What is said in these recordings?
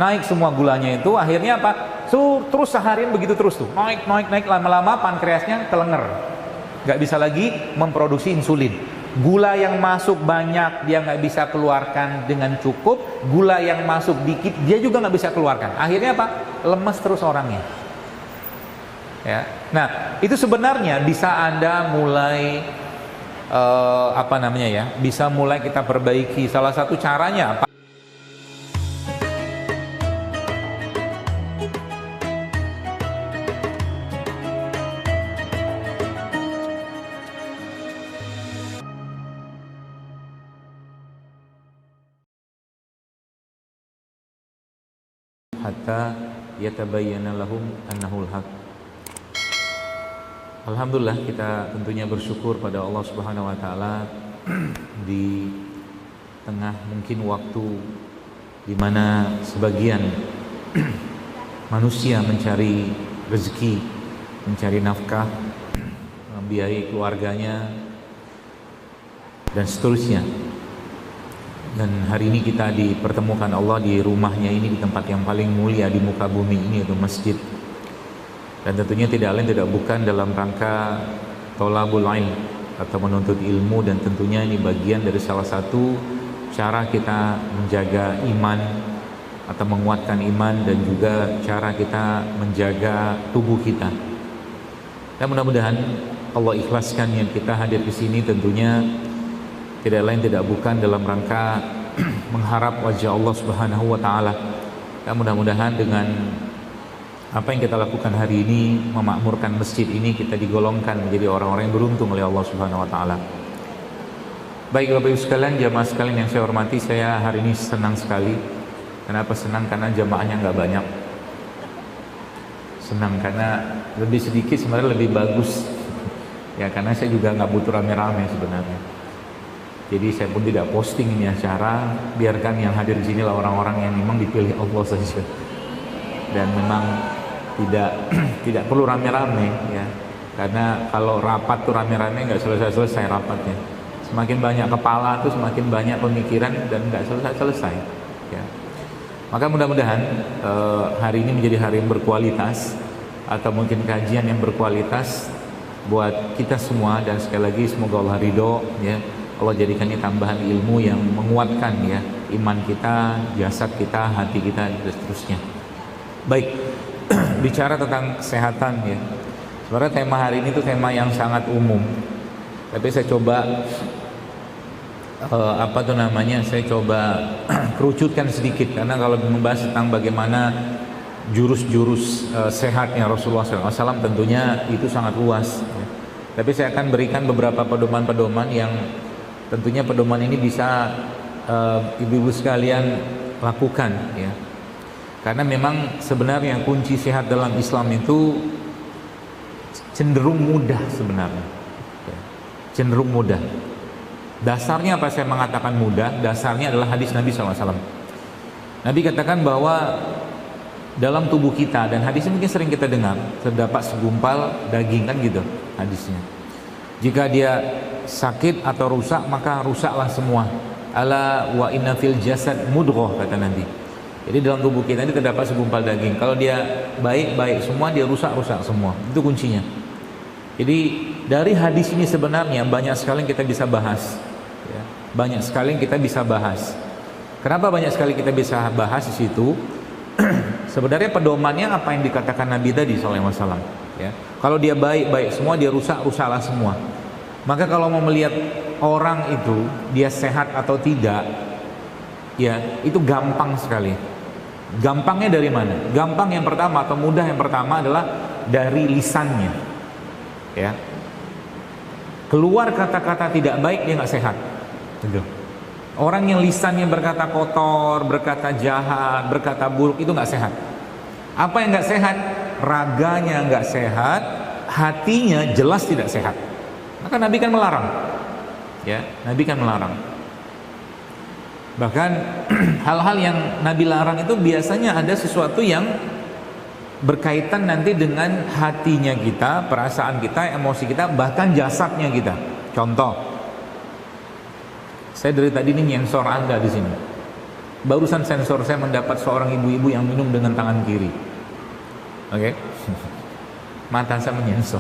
naik semua gulanya itu, akhirnya apa? Terus seharian begitu terus tuh, naik, lama-lama pankreasnya kelenger, nggak bisa lagi memproduksi insulin. Gula yang masuk banyak dia nggak bisa keluarkan dengan cukup, gula yang masuk dikit dia juga nggak bisa keluarkan. Akhirnya apa? Lemes terus orangnya. Ya, nah itu sebenarnya bisa Anda mulai bisa mulai kita perbaiki. Salah satu caranya apa? Hatta yatabayyana lahum annahul haq. Alhamdulillah, kita tentunya bersyukur pada Allah Subhanahu wa taala di tengah mungkin waktu di mana sebagian manusia mencari rezeki, mencari nafkah, membiayai keluarganya dan seterusnya. Dan hari ini kita dipertemukan Allah di rumahnya ini, di tempat yang paling mulia di muka bumi ini, yaitu masjid. Dan tentunya tidak lain tidak bukan dalam rangka tolabul ilm atau menuntut ilmu. Dan tentunya ini bagian dari salah satu cara kita menjaga iman atau menguatkan iman, dan juga cara kita menjaga tubuh kita. Dan mudah-mudahan Allah ikhlaskan yang kita hadir di sini tentunya tidak lain tidak bukan dalam rangka mengharap wajah Allah Subhanahu wa taala. Dan mudah-mudahan dengan apa yang kita lakukan hari ini, memakmurkan masjid ini, kita digolongkan menjadi orang-orang yang beruntung oleh Allah Subhanahu wa taala. Baik Bapak Ibu sekalian, jamaah sekalian yang saya hormati, saya hari ini senang sekali. Kenapa senang? Karena jamaahnya nggak banyak. Senang karena lebih sedikit sebenarnya lebih bagus. Ya, karena saya juga nggak butuh rame-rame sebenarnya. Jadi saya pun tidak posting ini acara, biarkan yang hadir di sini lah orang-orang yang memang dipilih Allah saja. Dan memang tidak perlu rame-rame ya. Karena kalau rapat tuh rame-rame nggak selesai-selesai rapatnya. Semakin banyak kepala tuh semakin banyak pemikiran dan nggak selesai-selesai ya. Maka mudah-mudahan hari ini menjadi hari yang berkualitas, atau mungkin kajian yang berkualitas buat kita semua. Dan sekali lagi semoga Allah ridho ya. Allah jadikan ini tambahan ilmu yang menguatkan ya iman kita, jasad kita, hati kita, dan seterusnya. Baik, bicara tentang kesehatan ya. Sebenarnya tema hari ini tuh tema yang sangat umum. Tapi saya coba saya coba kerucutkan sedikit, karena kalau membahas tentang bagaimana jurus-jurus sehatnya Rasulullah SAW tentunya itu sangat luas ya. Tapi saya akan berikan beberapa pedoman-pedoman yang tentunya pedoman ini bisa ibu-ibu sekalian lakukan ya. Karena memang sebenarnya kunci sehat dalam Islam itu cenderung mudah sebenarnya ya. Cenderung mudah. Dasarnya apa saya mengatakan mudah? Dasarnya adalah hadis Nabi SAW. Nabi katakan bahwa dalam tubuh kita, dan hadisnya mungkin sering kita dengar, terdapat segumpal daging, kan gitu hadisnya. Jika dia sakit atau rusak, maka rusaklah semua. Ala wa inna fil jasad mudghah, kata Nabi. Jadi dalam tubuh kita ini terdapat segumpal daging. Kalau dia baik-baik semua, dia rusak-rusak semua. Itu kuncinya. Jadi dari hadis ini sebenarnya banyak sekali yang kita bisa bahas ya. Banyak sekali yang kita bisa bahas. Kenapa banyak sekali kita bisa bahas di situ? Sebenarnya pedomannya apa yang dikatakan Nabi tadi SAW ya. Kalau dia baik-baik semua, dia rusak-rusaklah semua. Maka kalau mau melihat orang itu dia sehat atau tidak ya, itu gampang sekali. Gampangnya dari mana? Gampang yang pertama atau mudah yang pertama adalah dari lisannya ya. Keluar kata-kata tidak baik, dia nggak sehat gitu. Orang yang lisannya berkata kotor, berkata jahat, berkata buruk, itu nggak sehat. Apa yang nggak sehat? Raganya nggak sehat, hatinya jelas tidak sehat. Maka Nabi kan melarang ya. Nabi kan melarang. Bahkan hal-hal yang Nabi larang itu biasanya ada sesuatu yang berkaitan nanti dengan hatinya kita, perasaan kita, emosi kita, bahkan jasadnya kita. Contoh, saya dari tadi ini nyensor Anda di sini. Barusan sensor saya mendapat seorang ibu-ibu yang minum dengan tangan kiri. Oke. Mata saya menyensor.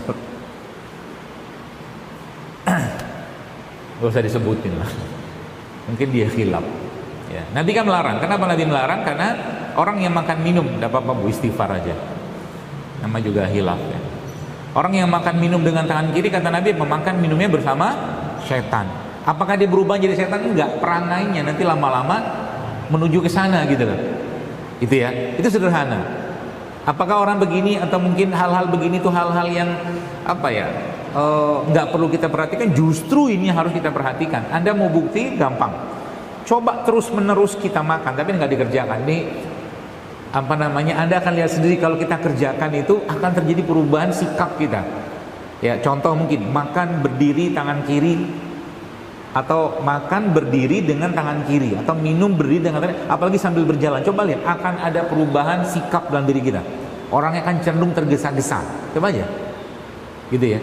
Gak usah disebutin lah. Mungkin dia khilaf. Ya. Nabi kan melarang. Kenapa Nabi melarang? Karena orang yang makan minum, tidak apa-apa bu, istighfar aja. Nama juga khilaf ya. Orang yang makan minum dengan tangan kiri, kata Nabi, memakan minumnya bersama setan. Apakah dia berubah jadi setan? Enggak. Peranainya nanti lama-lama menuju ke sana gitu loh. Itu ya. Itu sederhana. Apakah orang begini atau mungkin hal-hal begini itu hal-hal yang apa ya? Nggak perlu kita perhatikan. Justru ini harus kita perhatikan. Anda mau bukti gampang. Coba terus menerus kita makan tapi nggak dikerjakan. Ini apa namanya? Anda akan lihat sendiri kalau kita kerjakan itu akan terjadi perubahan sikap kita. Ya, contoh mungkin makan berdiri tangan kiri, atau makan berdiri dengan tangan kiri, atau minum berdiri dengan tangan, apalagi sambil berjalan. Coba lihat, akan ada perubahan sikap dalam diri kita. Orangnya akan cenderung tergesa-gesa. Coba aja, gitu ya.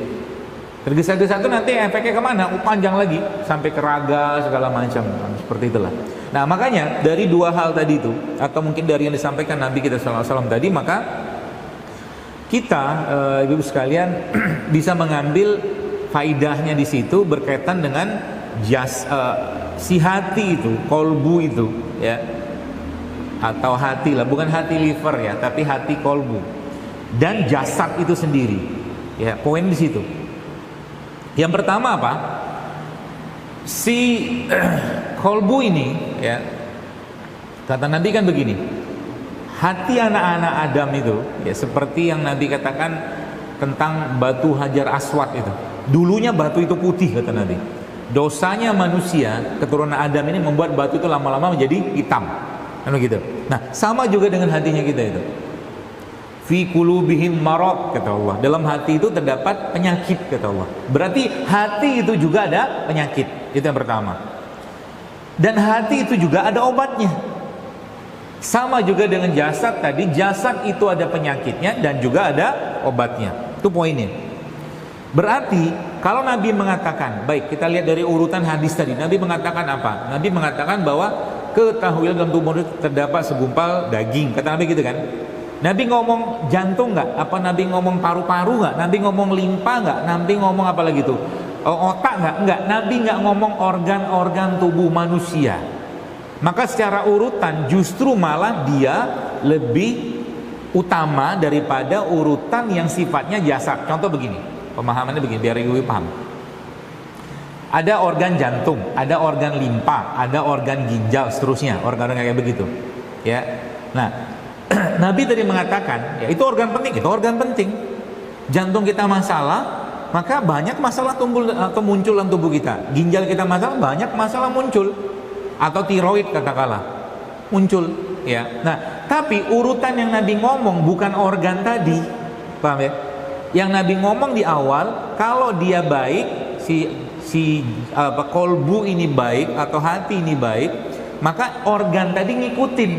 Tergesa-gesa itu nanti efeknya kemana? Panjang lagi, sampai ke raga segala macam. Seperti itulah. Nah makanya dari dua hal tadi itu, atau mungkin dari yang disampaikan Nabi kita SAW tadi, maka kita ibu sekalian bisa mengambil faidahnya di situ berkaitan dengan si hati itu, kolbu itu ya, atau hati lah, bukan hati liver ya, tapi hati kolbu, dan jasad itu sendiri ya. Poin di situ. Yang pertama apa? Si kolbu ini ya, kata Nabi kan begini, hati anak-anak Adam itu ya seperti yang Nabi katakan tentang batu Hajar Aswad itu. Dulunya batu itu putih, kata Nabi. Dosanya manusia, keturunan Adam ini membuat batu itu lama-lama menjadi hitam. Kan begitu. Nah, sama juga dengan hatinya kita itu. Fi qulubihim marad, kata Allah. Dalam hati itu terdapat penyakit, kata Allah. Berarti hati itu juga ada penyakit. Itu yang pertama. Dan hati itu juga ada obatnya. Sama juga dengan jasad tadi, jasad itu ada penyakitnya dan juga ada obatnya. Itu poinnya. Berarti kalau Nabi mengatakan, baik kita lihat dari urutan hadis tadi, Nabi mengatakan apa? Nabi mengatakan bahwa ketahuilah dalam tubuh manusia terdapat segumpal daging. Kata Nabi gitu kan? Nabi ngomong jantung nggak? Apa Nabi ngomong paru-paru nggak? Nabi ngomong limpa nggak? Nabi ngomong apa lagi tuh? Otak nggak? Nggak. Nabi nggak ngomong organ-organ tubuh manusia. Maka secara urutan justru malah dia lebih utama daripada urutan yang sifatnya jasad. Contoh begini, pemahamannya begini biar ibu paham. Ada organ jantung, ada organ limpa, ada organ ginjal, seterusnya, organ-organ kayak begitu. Ya. Nah, Nabi tadi mengatakan, ya itu organ penting, itu organ penting. Jantung kita masalah, maka banyak masalah muncul dalam tubuh kita. Ginjal kita masalah, banyak masalah muncul. Atau tiroid katakanlah muncul, ya. Nah, tapi urutan yang Nabi ngomong bukan organ tadi, paham ya? Yang Nabi ngomong di awal, kalau dia baik, kolbu ini baik atau hati ini baik, maka organ tadi ngikutin,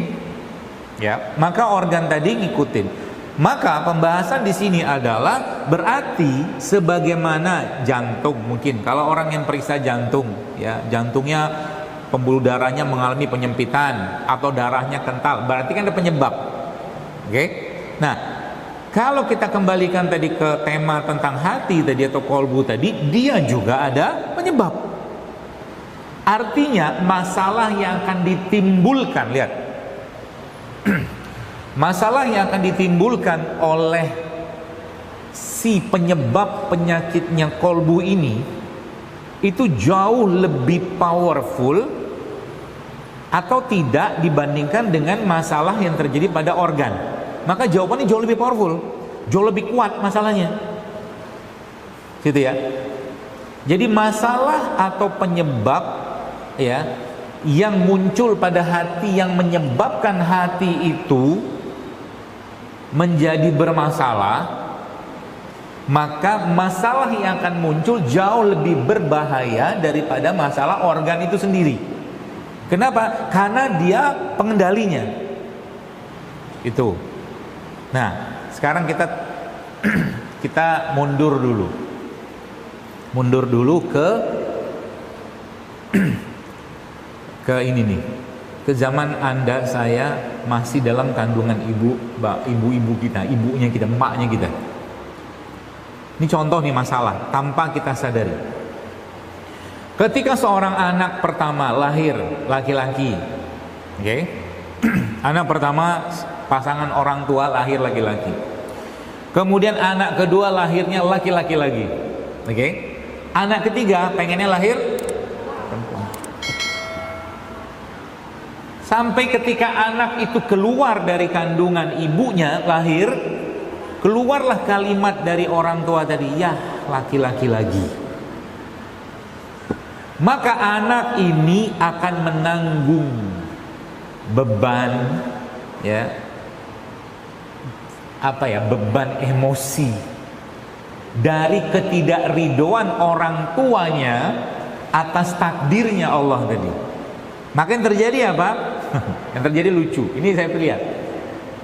ya. Maka organ tadi ngikutin. Maka pembahasan di sini adalah berarti sebagaimana jantung, mungkin kalau orang yang periksa jantung, ya, jantungnya pembuluh darahnya mengalami penyempitan atau darahnya kental, berarti kan ada penyebab. Oke? Nah, kalau kita kembalikan tadi ke tema tentang hati tadi atau kolbu tadi, dia juga ada penyebab. Artinya masalah yang akan ditimbulkan, lihat. Masalah yang akan ditimbulkan oleh si penyebab penyakitnya kolbu ini itu jauh lebih powerful atau tidak dibandingkan dengan masalah yang terjadi pada organ. Maka jawabannya jauh lebih powerful, jauh lebih kuat masalahnya. Gitu ya. Jadi masalah atau penyebab ya yang muncul pada hati, yang menyebabkan hati itu menjadi bermasalah, maka masalah yang akan muncul jauh lebih berbahaya daripada masalah organ itu sendiri. Kenapa? Karena dia pengendalinya. Itu. Nah, sekarang kita mundur dulu. Mundur dulu ke ini nih. ke zaman Anda, saya masih dalam kandungan ibu-ibu kita, ibunya kita, emaknya kita. Ini contoh nih masalah tanpa kita sadari. Ketika seorang anak pertama lahir laki-laki, oke? Anak pertama pasangan orang tua lahir laki-laki. Kemudian anak kedua lahirnya laki-laki lagi, oke? Anak ketiga pengennya lahir perempuan. Sampai ketika anak itu keluar dari kandungan ibunya, lahir, keluarlah kalimat dari orang tua tadi, ya laki-laki lagi. Maka anak ini akan menanggung beban, ya, beban emosi dari ketidakridhoan orang tuanya atas takdirnya Allah tadi. Maka yang terjadi apa? Yang terjadi lucu. Ini saya lihat.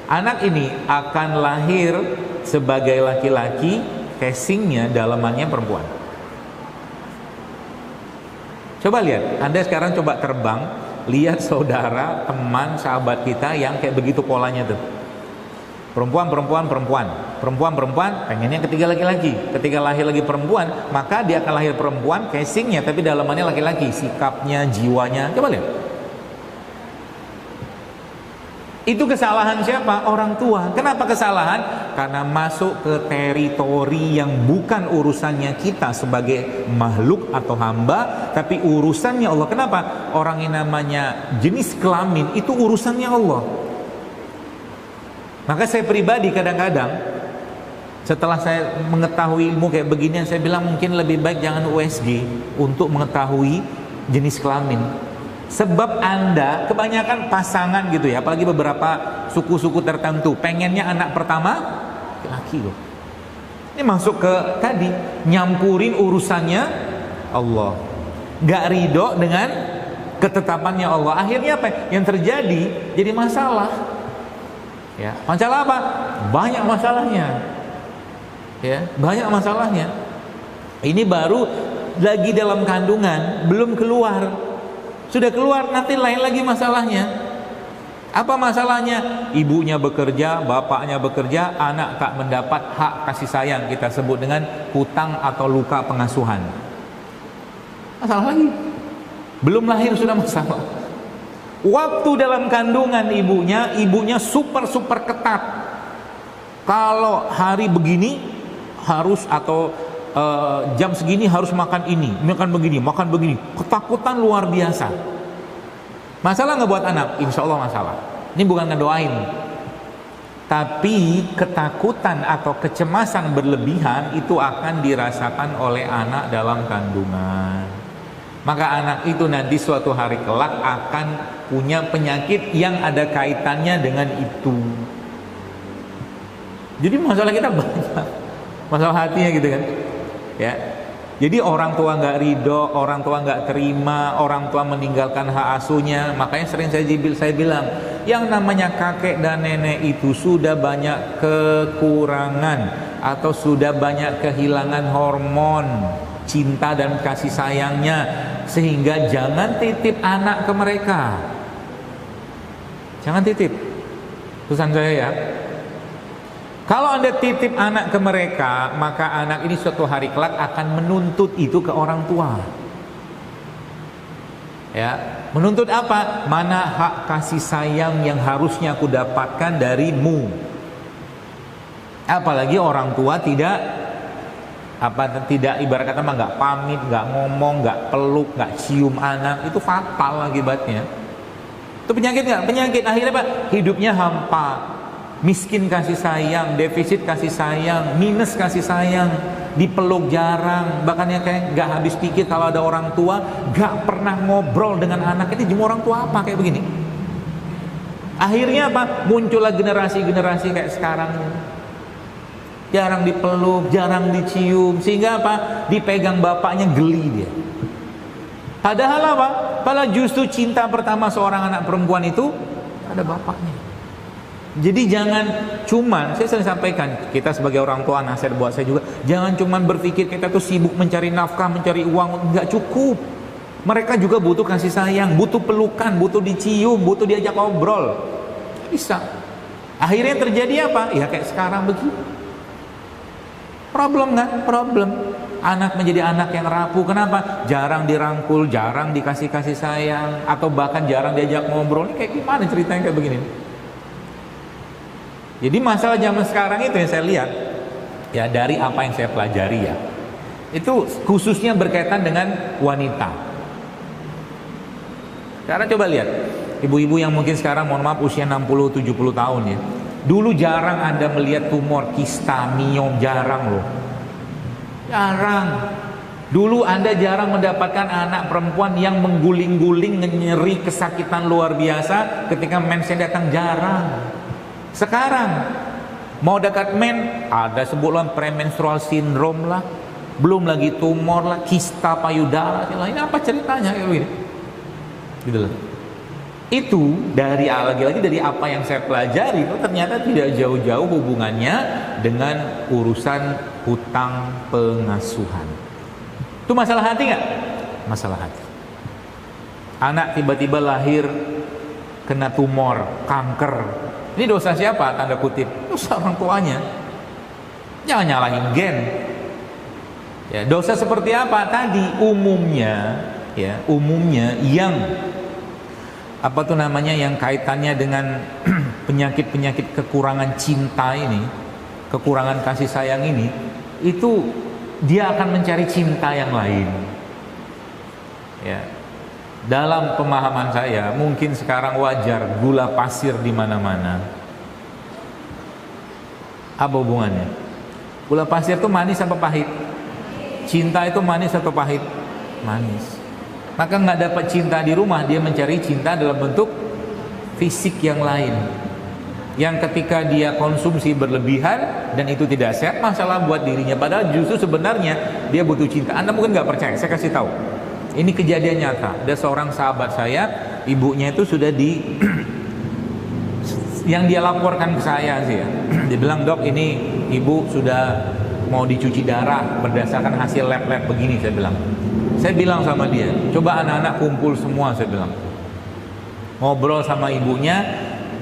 Anak ini akan lahir sebagai laki-laki, casingnya dalamannya perempuan. Coba lihat, Anda sekarang coba terbang, lihat saudara, teman, sahabat kita yang kayak begitu polanya tuh. Perempuan, pengennya ketiga laki-laki. Ketika lahir lagi perempuan, maka dia akan lahir perempuan, casingnya, tapi dalamannya laki-laki. Sikapnya, jiwanya, coba lihat. Itu kesalahan siapa? Orang tua. Kenapa kesalahan? Karena masuk ke teritori yang bukan urusannya kita sebagai makhluk atau hamba, tapi urusannya Allah. Kenapa? Orang yang namanya jenis kelamin itu urusannya Allah. Maka saya pribadi kadang-kadang setelah saya mengetahui ilmu kayak beginian, saya bilang mungkin lebih baik jangan USG untuk mengetahui jenis kelamin. Sebab Anda kebanyakan pasangan gitu ya, apalagi beberapa suku-suku tertentu pengennya anak pertama laki loh. Ini masuk ke tadi, nyampurin urusannya Allah, gak ridho dengan ketetapannya Allah. Akhirnya apa? Yang terjadi jadi masalah. Ya, masalah apa? Banyak masalahnya. Ya, banyak masalahnya. Ini baru lagi dalam kandungan, belum keluar. Sudah keluar, nanti lain lagi masalahnya. Apa masalahnya? Ibunya bekerja, bapaknya bekerja, anak tak mendapat hak kasih sayang, kita sebut dengan hutang atau luka pengasuhan. Masalah lagi. Belum lahir sudah masalah. Waktu dalam kandungan ibunya super ketat. Kalau hari begini harus, atau jam segini harus makan ini, makan begini, ketakutan luar biasa. Masalah nggak buat anak? Insya Allah masalah. Ini bukan ngedoain, tapi ketakutan atau kecemasan berlebihan itu akan dirasakan oleh anak dalam kandungan. Maka anak itu nanti suatu hari kelak akan punya penyakit yang ada kaitannya dengan itu. Jadi masalah kita banyak, masalah hatinya gitu kan. Ya, jadi orang tua nggak ridho, orang tua nggak terima, orang tua meninggalkan hak asuhnya. Makanya sering saya bilang, yang namanya kakek dan nenek itu sudah banyak kekurangan atau sudah banyak kehilangan hormon cinta dan kasih sayangnya, sehingga jangan titip anak ke mereka. Jangan titip. Pesan saya ya. Kalau Anda titip anak ke mereka, maka anak ini suatu hari kelak akan menuntut itu ke orang tua. Ya, menuntut apa? Mana hak kasih sayang yang harusnya aku dapatkan darimu? Apalagi orang tua tidak ibarat kata nggak pamit, nggak ngomong, nggak peluk, nggak cium anak, itu fatal akibatnya. Itu penyakit nggak? Penyakit. Akhirnya Pak, hidupnya hampa. Miskin kasih sayang, defisit kasih sayang, minus kasih sayang, dipeluk jarang, bahkan ya kayak gak habis pikir kalau ada orang tua, gak pernah ngobrol dengan anak. Ini cuma orang tua apa kayak begini? Akhirnya apa? Muncullah generasi-generasi kayak sekarang. Jarang dipeluk, jarang dicium, sehingga apa? Dipegang bapaknya geli dia. Padahal apa? Padahal justru cinta pertama seorang anak perempuan itu ada bapaknya. Jadi jangan cuman, saya sering sampaikan, kita sebagai orang tua, nasihat buat saya juga, jangan cuman berpikir kita tuh sibuk mencari nafkah, mencari uang, nggak cukup. Mereka juga butuh kasih sayang, butuh pelukan, butuh dicium, butuh diajak ngobrol. Bisa. Akhirnya yang terjadi apa? Ya kayak sekarang begitu. Problem kan? Problem. Anak menjadi anak yang rapuh. Kenapa? Jarang dirangkul, jarang dikasih kasih sayang, atau bahkan jarang diajak ngobrol. Ini kayak gimana ceritanya kayak begini? Jadi masalah zaman sekarang itu yang saya lihat, ya dari apa yang saya pelajari ya, itu khususnya berkaitan dengan wanita. Karena coba lihat, ibu-ibu yang mungkin sekarang mohon maaf usia 60-70 tahun ya, dulu jarang Anda melihat tumor kista, miom, jarang loh. Jarang. Dulu Anda jarang mendapatkan anak perempuan yang mengguling-guling, nyeri, kesakitan luar biasa ketika mensnya datang, jarang. Sekarang mau dekat men, ada sebulan premenstrual syndrome lah, belum lagi tumor lah, kista payudara lah. Ini apa ceritanya kayak begini? Gitu loh. Itu dari lagi-lagi dari apa yang saya pelajari, itu ternyata tidak jauh-jauh hubungannya dengan urusan hutang pengasuhan. Itu masalah hati nggak? Masalah hati. Anak tiba-tiba lahir kena tumor, kanker. Ini dosa siapa? Tanda kutip. Dosa orang tuanya. Jangan nyalahin gen. Ya, dosa seperti apa? Tadi umumnya yang apa tuh namanya, yang kaitannya dengan penyakit-penyakit kekurangan cinta ini, kekurangan kasih sayang ini, itu dia akan mencari cinta yang lain. Ya. Dalam pemahaman saya, mungkin sekarang wajar gula pasir di mana-mana. Apa hubungannya? Gula pasir itu manis apa pahit? Cinta itu manis atau pahit? Manis. Maka nggak dapat cinta di rumah, dia mencari cinta dalam bentuk fisik yang lain, yang ketika dia konsumsi berlebihan dan itu tidak sehat, masalah buat dirinya. Padahal justru sebenarnya dia butuh cinta. Anda mungkin nggak percaya, saya kasih tahu. Ini kejadian nyata. Ada seorang sahabat saya, ibunya itu sudah yang dia laporkan ke saya sih ya. Dia bilang, "Dok, ini ibu sudah mau dicuci darah berdasarkan hasil lab begini." Saya bilang sama dia, "Coba anak-anak kumpul semua," saya bilang. Ngobrol sama ibunya,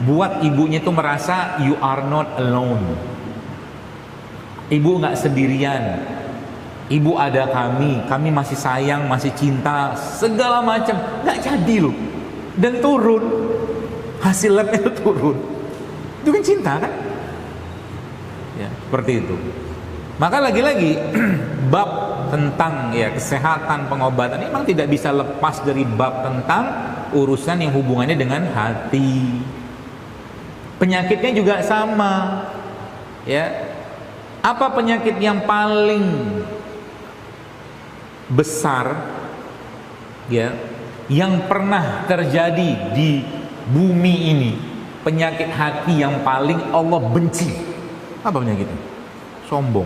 buat ibunya itu merasa you are not alone. Ibu nggak sendirian. Ibu ada kami masih sayang, masih cinta, segala macam. Nggak jadi loh. Dan turun. Hasil labnya turun. Itu kan cinta kan? Ya, seperti itu. Maka lagi-lagi bab tentang ya kesehatan, pengobatan ini memang tidak bisa lepas dari bab tentang urusan yang hubungannya dengan hati. Penyakitnya juga sama. Ya. Apa penyakit yang paling besar ya yang pernah terjadi di bumi ini? Penyakit hati yang paling Allah benci. Apa penyakitnya? Sombong.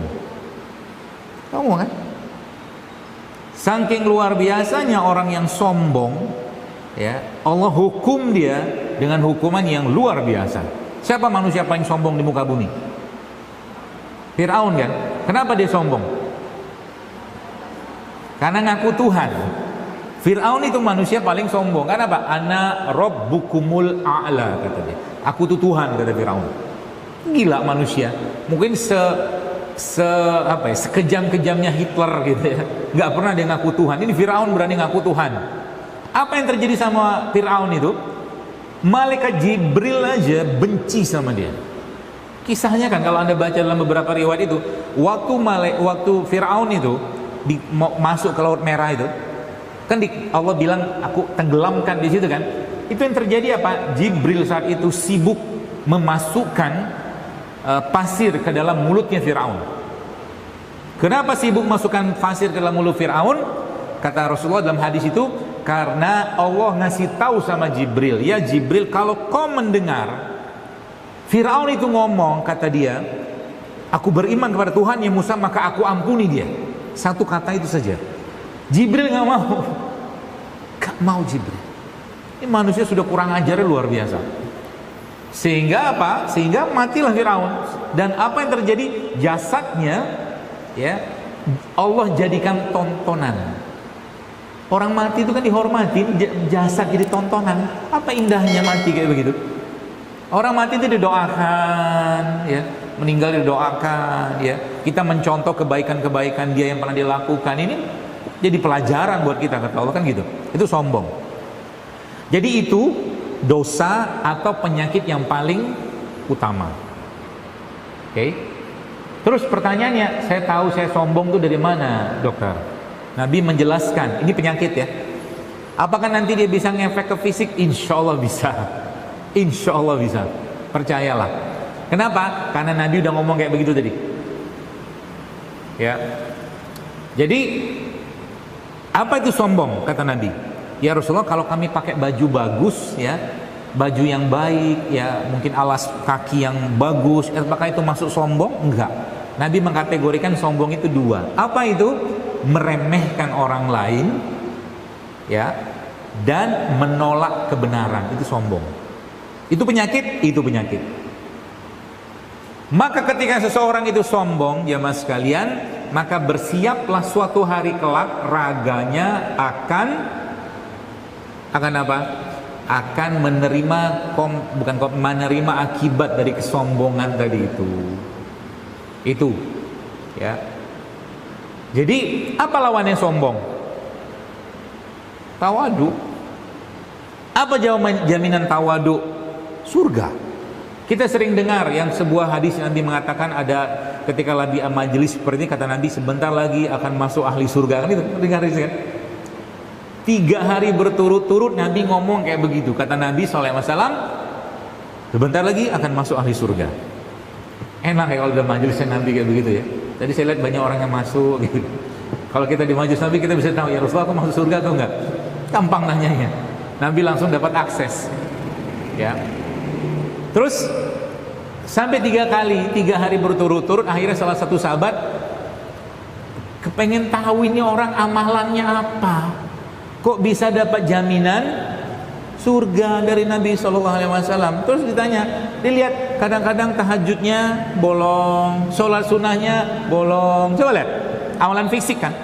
Kamu kan? Saking luar biasanya orang yang sombong, ya Allah hukum dia dengan hukuman yang luar biasa. Siapa manusia paling sombong di muka bumi? Fir'aun kan? Kenapa dia sombong? Karena ngaku Tuhan. Fir'aun itu manusia paling sombong. Karena apa? Ana rabbukumul a'la, kata dia. Aku tuh Tuhan, kata Fir'aun. Gila manusia. Mungkin sekejam-kejamnya Hitler gitu ya. Nggak pernah dia ngaku Tuhan. Ini Fir'aun berani ngaku Tuhan. Apa yang terjadi sama Fir'aun itu? Malaikat Jibril aja benci sama dia. Kisahnya kan kalau Anda baca dalam beberapa riwayat itu, waktu Fir'aun itu masuk ke Laut Merah itu, kan Allah bilang aku tenggelamkan di situ kan. Itu yang terjadi apa? Jibril saat itu sibuk memasukkan pasir ke dalam mulutnya Fir'aun. Kenapa sibuk masukkan pasir ke dalam mulut Fir'aun? Kata Rasulullah dalam hadis itu, karena Allah ngasih tahu sama Jibril, ya Jibril, kalau kau mendengar Fir'aun itu ngomong, kata dia, aku beriman kepada Tuhan yang Musa, maka aku ampuni dia. Satu kata itu saja. Jibril nggak mau. Gak mau Jibril. Ini manusia sudah kurang ajar luar biasa. Sehingga apa? Sehingga matilah Fir'aun. Dan apa yang terjadi? Jasadnya ya Allah jadikan tontonan. Orang mati itu kan dihormatin, jasad jadi tontonan. Apa indahnya mati kayak begitu? Orang mati itu didoakan, ya, meninggal didoakan, ya. Kita mencontoh kebaikan-kebaikan dia yang pernah dilakukan. Ini jadi pelajaran buat kita, kata Allah kan gitu. Itu sombong. Jadi itu dosa atau penyakit yang paling utama. Oke. Terus pertanyaannya, saya tahu saya sombong itu dari mana, dokter? Nabi menjelaskan, ini penyakit ya. Apakah nanti dia bisa ngefek ke fisik? Insya Allah bisa. Insya Allah bisa. Percayalah. Kenapa? Karena Nabi udah ngomong kayak begitu tadi. Ya. Jadi apa itu sombong? Kata Nabi. Ya Rasulullah, kalau kami pakai baju bagus, ya, baju yang baik, ya, mungkin alas kaki yang bagus, apakah itu masuk sombong? Enggak. Nabi mengkategorikan sombong itu dua. Apa itu? Meremehkan orang lain, ya, dan menolak kebenaran. Itu sombong. Itu penyakit. Itu penyakit. Maka ketika seseorang itu sombong, jamaah sekalian, maka bersiaplah suatu hari kelak raganya akan apa? Akan menerima menerima akibat dari kesombongan tadi itu. Itu, ya. Jadi apa lawannya sombong? Tawadu. Apa jaminan tawadu? Surga. Kita sering dengar yang sebuah hadis Nabi mengatakan ada ketika lagi majelis seperti ini, kata Nabi sebentar lagi akan masuk ahli surga. Kan itu dengar itu kan? 3 hari berturut-turut Nabi ngomong kayak begitu. Kata Nabi SAW, sebentar lagi akan masuk ahli surga. Enak ya kalau udah majelisnya Nabi kayak begitu ya. Tadi saya lihat banyak orang yang masuk gitu. Kalau kita di majelis Nabi kita bisa tahu, ya Rasulullah aku masuk surga atau enggak? Gampang nanyanya. Nabi langsung dapat akses. Ya. Terus sampai 3 kali, 3 hari berturut-turut, akhirnya salah satu sahabat kepengen tahu ini orang amalannya apa. Kok bisa dapat jaminan surga dari Nabi SAW? Terus ditanya, dilihat kadang-kadang tahajudnya bolong, sholat sunnahnya bolong. Coba lihat, amalan fisik kan.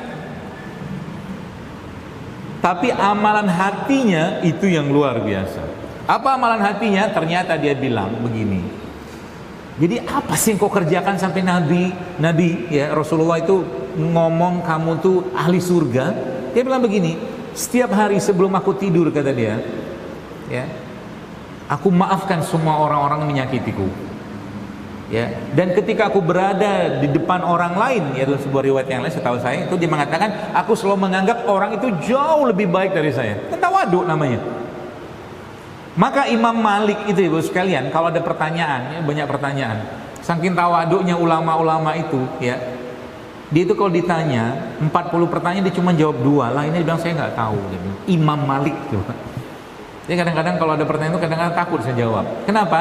Tapi amalan hatinya itu yang luar biasa. Apa amalan hatinya? Ternyata dia bilang begini. Jadi apa sih yang kau kerjakan sampai Nabi ya Rasulullah itu ngomong kamu tuh ahli surga? Dia bilang begini, setiap hari sebelum aku tidur, kata dia, ya, aku maafkan semua orang-orang yang menyakitiku, ya, dan ketika aku berada di depan orang lain, ya, dalam sebuah riwayat yang lain setahu saya itu dia mengatakan aku selalu menganggap orang itu jauh lebih baik dari saya. Tawadu namanya. Maka Imam Malik itu, ibu sekalian, kalau ada pertanyaan, ya, banyak pertanyaan, saking tawaduknya ulama-ulama itu, ya, dia itu kalau ditanya 40 pertanyaan dia cuma jawab 2, lainnya dia bilang saya nggak tahu. Gitu. Imam Malik tuh. Jadi kadang-kadang kalau ada pertanyaan itu kadang-kadang takut saya jawab. Kenapa?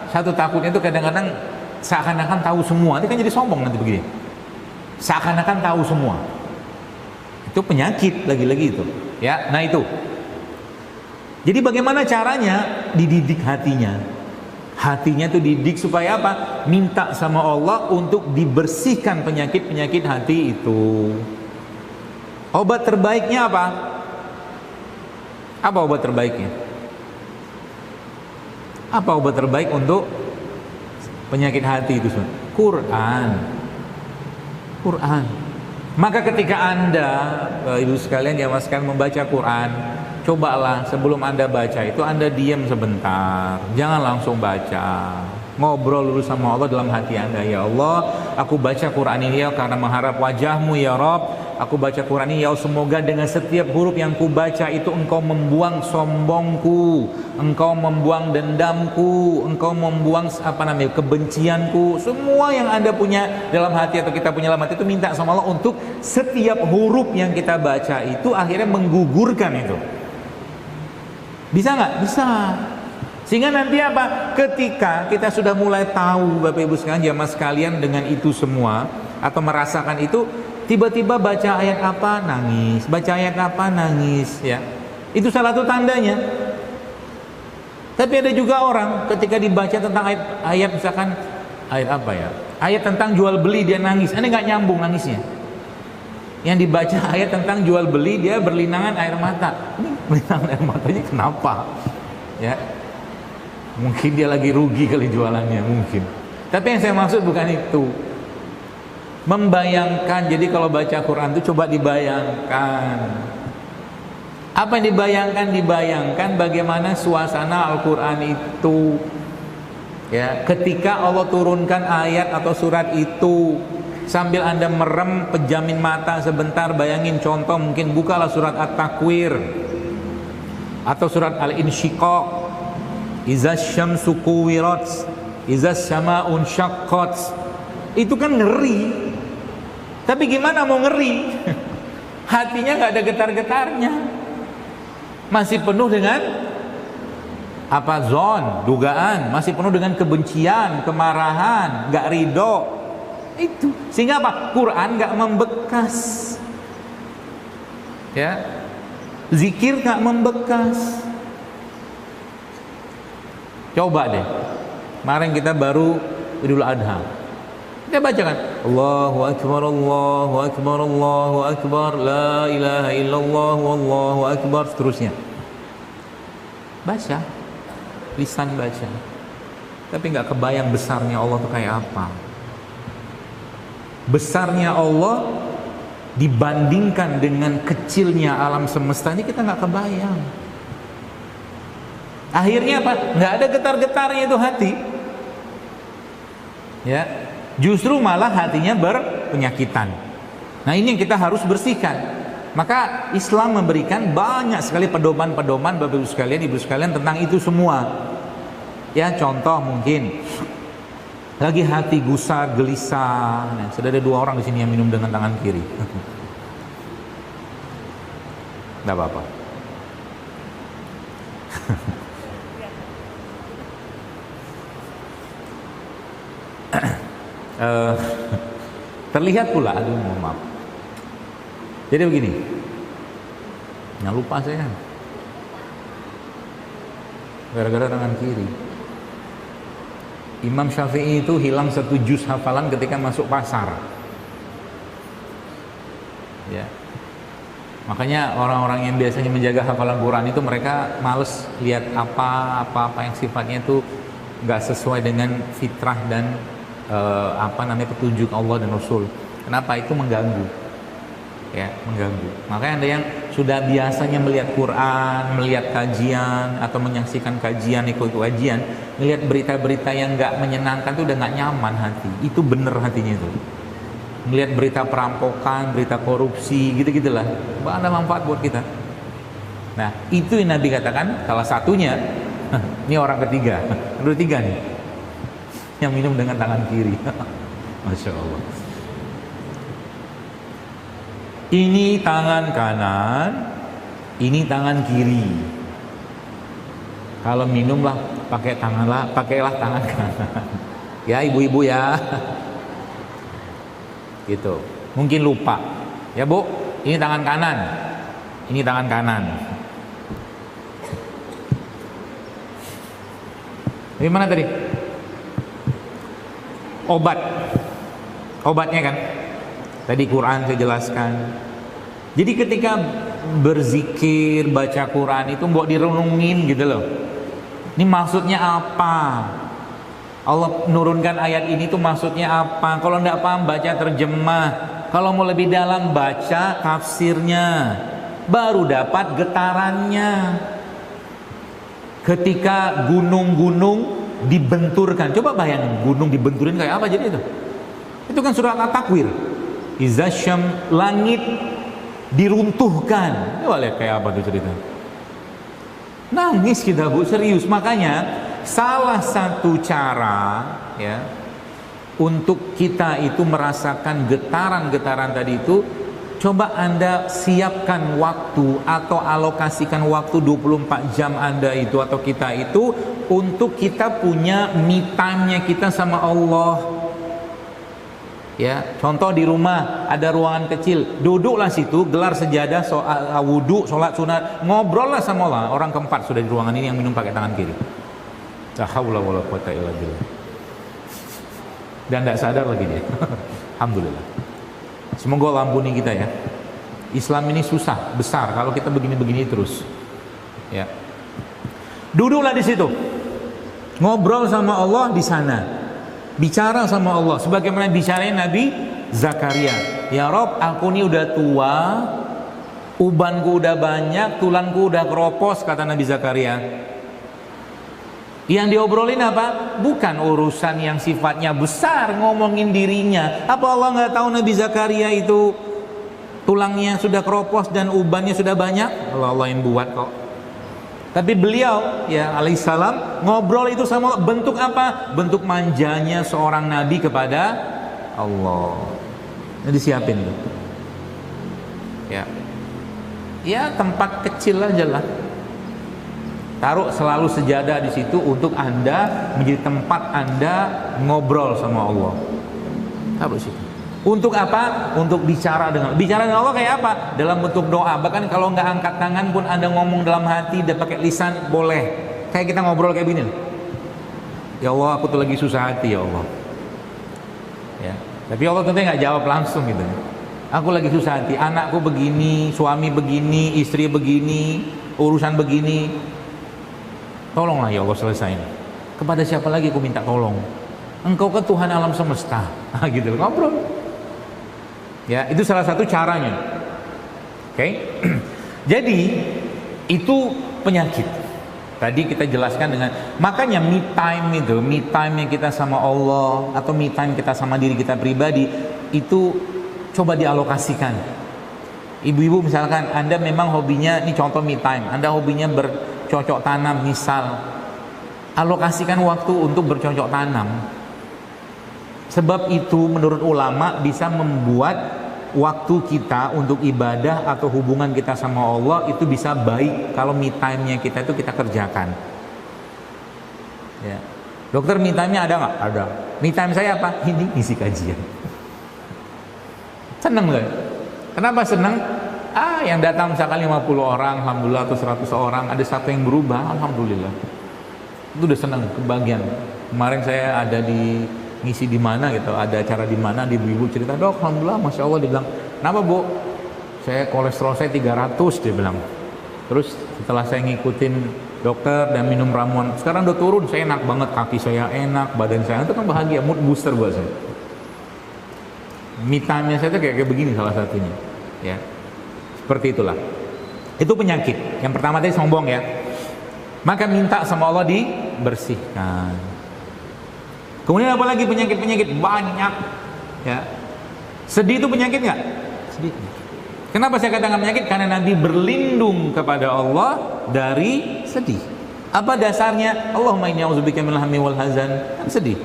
Satu takutnya itu kadang-kadang seakan-akan tahu semua. Itu kan jadi sombong nanti begini. Seakan-akan tahu semua. Itu penyakit lagi-lagi itu. Ya, nah itu. Jadi bagaimana caranya? Dididik hatinya. Hatinya itu dididik supaya apa? Minta sama Allah untuk dibersihkan penyakit-penyakit hati itu. Obat terbaiknya apa? Apa obat terbaiknya? Apa obat terbaik untuk penyakit hati itu? Quran. Quran. Maka ketika Anda, ibu sekalian, jamaah sekalian, membaca Quran, cobalah sebelum Anda baca itu Anda diam sebentar, jangan langsung baca. Ngobrol dulu sama Allah dalam hati Anda. Ya Allah, aku baca Quran ini ya karena mengharap wajah-Mu ya Rabb. Aku baca Quran ini ya Allah, semoga dengan setiap huruf yang ku baca itu Engkau membuang sombongku, Engkau membuang dendamku, Engkau membuang kebencianku. Semua yang Anda punya dalam hati atau kita punya dalam hati itu minta sama Allah untuk setiap huruf yang kita baca itu akhirnya menggugurkan itu. Bisa nggak? Bisa. Sehingga nanti apa? Ketika kita sudah mulai tahu, Bapak Ibu sekalian, jamaah sekalian, dengan itu semua atau merasakan itu, tiba-tiba baca ayat apa nangis, baca ayat apa nangis, ya. Itu salah satu tandanya. Tapi ada juga orang ketika dibaca tentang ayat misalkan ayat apa ya? Ayat tentang jual beli dia nangis. Ini nggak nyambung nangisnya. Yang dibaca ayat tentang jual beli, dia berlinangan air mata. Ini berlinangan air matanya kenapa? Ya, mungkin dia lagi rugi kali jualannya, mungkin. Tapi yang saya maksud bukan itu. Membayangkan, jadi kalau baca Quran itu coba dibayangkan. Apa yang dibayangkan? Dibayangkan bagaimana suasana Al-Quran itu. Ya, ketika Allah turunkan ayat atau surat itu, sambil Anda merem, pejamin mata sebentar, bayangin contoh, mungkin bukalah surat At-Takwir atau surat Al-Insyiqaq, Izas syamsu kuwirat, Izas syama'un syaqqat. Itu kan ngeri. Tapi gimana mau ngeri? Hatinya gak ada getar-getarnya, masih penuh dengan apa? Zon, dugaan, masih penuh dengan kebencian, kemarahan, gak ridho. Itu sehingga apa? Quran gak membekas, ya, zikir gak membekas. Coba deh, kemarin kita baru Idul Adha, kita bacakan Allahu Akbar, Allahu Akbar, Allahu Akbar, la ilaha illallah, wallahu akbar, seterusnya. Baca, lisan baca, tapi gak kebayang besarnya Allah itu kayak apa. Besarnya Allah dibandingkan dengan kecilnya alam semesta ini kita nggak kebayang. Akhirnya apa? Nggak ada getar-getarnya itu hati. Ya, justru malah hatinya berpenyakitan. Nah, ini yang kita harus bersihkan. Maka Islam memberikan banyak sekali pedoman-pedoman Bapak Ibu sekalian, Ibu sekalian tentang itu semua. Ya, contoh mungkin lagi hati gusar, gelisah. Nah, sudah ada 2 orang di sini yang minum dengan tangan kiri. Tidak apa-apa. Terlihat pula, aduh mohon maaf. Jadi begini, yang lupa saya, gara-gara tangan kiri. Imam Syafi'i itu hilang 1 juz hafalan ketika masuk pasar. Ya. Makanya orang-orang yang biasanya menjaga hafalan Quran itu mereka males lihat apa yang sifatnya itu nggak sesuai dengan fitrah dan petunjuk Allah dan Rasul. Kenapa? Itu mengganggu. Ya, mengganggu. Makanya ada yang sudah biasanya melihat Quran, melihat kajian atau menyaksikan kajian, ikut kajian, melihat berita-berita yang nggak menyenangkan itu udah nggak nyaman hati. Itu bener hatinya itu. Melihat berita perampokan, berita korupsi, gitu-gitulah. Nggak ada manfaat buat kita. Nah, itu yang Nabi katakan salah satunya. Ini orang ketiga, ada 3 nih yang minum dengan tangan kiri. Masya Allah. Ini tangan kanan, ini tangan kiri. Kalau minumlah pakailah tangan kanan. Ya ibu-ibu ya. Gitu. Mungkin lupa. Ya Bu, ini tangan kanan. Ini tangan kanan. Gimana tadi? Obatnya kan? Tadi Quran saya jelaskan. Jadi ketika berzikir, baca Quran itu mbok direnungin gitu loh. Ini maksudnya apa? Allah menurunkan ayat ini tuh maksudnya apa? Kalau enggak paham baca terjemah. Kalau mau lebih dalam baca tafsirnya. Baru dapat getarannya. Ketika gunung-gunung dibenturkan. Coba bayangin gunung dibenturin kayak apa jadi itu? Itu kan surat At-Takwir. Izasyam, langit diruntuhkan. Coba lihat kayak apa tuh cerita. Nangis kita Bu, serius. Makanya salah satu cara ya untuk kita itu merasakan getaran-getaran tadi itu, coba Anda siapkan waktu atau alokasikan waktu 24 jam Anda itu atau kita itu untuk kita punya me time-nya kita sama Allah. Ya, contoh di rumah ada ruangan kecil, duduklah situ, gelar sejadah, wudu, sholat sunat, ngobrollah sama Allah. Orang keempat sudah di ruangan ini yang minum pakai tangan kiri. La haula wala quwata illa billah. Dan tidak sadar lagi dia. Alhamdulillah. Semoga Allah ampuni kita ya. Islam ini susah, besar kalau kita begini-begini terus. Ya. Duduklah di situ. Ngobrol sama Allah di sana. Bicara sama Allah sebagaimana bicaranya Nabi Zakaria. Ya Rob, aku ini udah tua, ubanku udah banyak, tulangku udah keropos, kata Nabi Zakaria. Yang diobrolin apa? Bukan urusan yang sifatnya besar, ngomongin dirinya. Apa Allah nggak tahu Nabi Zakaria itu tulangnya sudah keropos dan ubannya sudah banyak? Allah yang buat kok. Tapi beliau ya alaihissalam ngobrol itu sama bentuk apa? Bentuk manjanya seorang nabi kepada Allah. Ini disiapin tuh. Ya tempat kecil aja lah. Taruh selalu sejadah di situ untuk Anda menjadi tempat Anda ngobrol sama Allah. Taruh situ. Untuk apa? Untuk bicara dengan Allah kayak apa? Dalam bentuk doa. Bahkan kalau nggak angkat tangan pun Anda ngomong dalam hati, dan pakai lisan boleh. Kayak kita ngobrol kayak gini. Ya Allah, aku tuh lagi susah hati ya Allah. Ya. Tapi Allah tentunya nggak jawab langsung gitu. Aku lagi susah hati, anakku begini, suami begini, istri begini, urusan begini. Tolonglah ya Allah selesaiin. Kepada siapa lagi aku minta tolong? Engkau ke Tuhan alam semesta. Gitu ngobrol. Ya, itu salah satu caranya. Oke. Jadi itu penyakit. Tadi kita jelaskan dengan makanya me time yang kita sama Allah atau me time kita sama diri kita pribadi itu coba dialokasikan. Ibu-ibu misalkan Anda memang hobinya, ini contoh me time, Anda hobinya bercocok tanam misal, alokasikan waktu untuk bercocok tanam. Sebab itu menurut ulama bisa membuat waktu kita untuk ibadah atau hubungan kita sama Allah itu bisa baik kalau me time-nya kita itu kita kerjakan. Ya. Dokter, me time-nya ada nggak? Ada. Me time saya apa? Ini isi kajian. Seneng nggak? Kenapa seneng? Yang datang misalkan 50 orang, alhamdulillah, atau 100 orang, ada satu yang berubah, alhamdulillah. Itu udah seneng, kebahagiaan. Kemarin saya ada di ngisi di mana gitu, ada acara di mana, di ibu-ibu cerita, dok, alhamdulillah, masya Allah, dia bilang, kenapa bu? Saya kolesterol saya 300, dia bilang. Terus setelah saya ngikutin dokter dan minum ramuan, sekarang udah turun, saya enak banget, kaki saya enak, badan saya, itu kan bahagia, mood booster buat saya. Me time-nya saya tuh kayak begini salah satunya, ya, seperti itulah. Itu penyakit. Yang pertama tadi sombong ya. Maka minta sama Allah dibersihkan. Kemudian apa lagi penyakit-penyakit? Banyak ya. Sedih itu penyakit nggak? Sedih. Kenapa saya katakan penyakit? Karena Nabi berlindung kepada Allah dari sedih. Apa dasarnya? Allahumma inni a'udzubika minal hammi wal hazan. Kan sedih.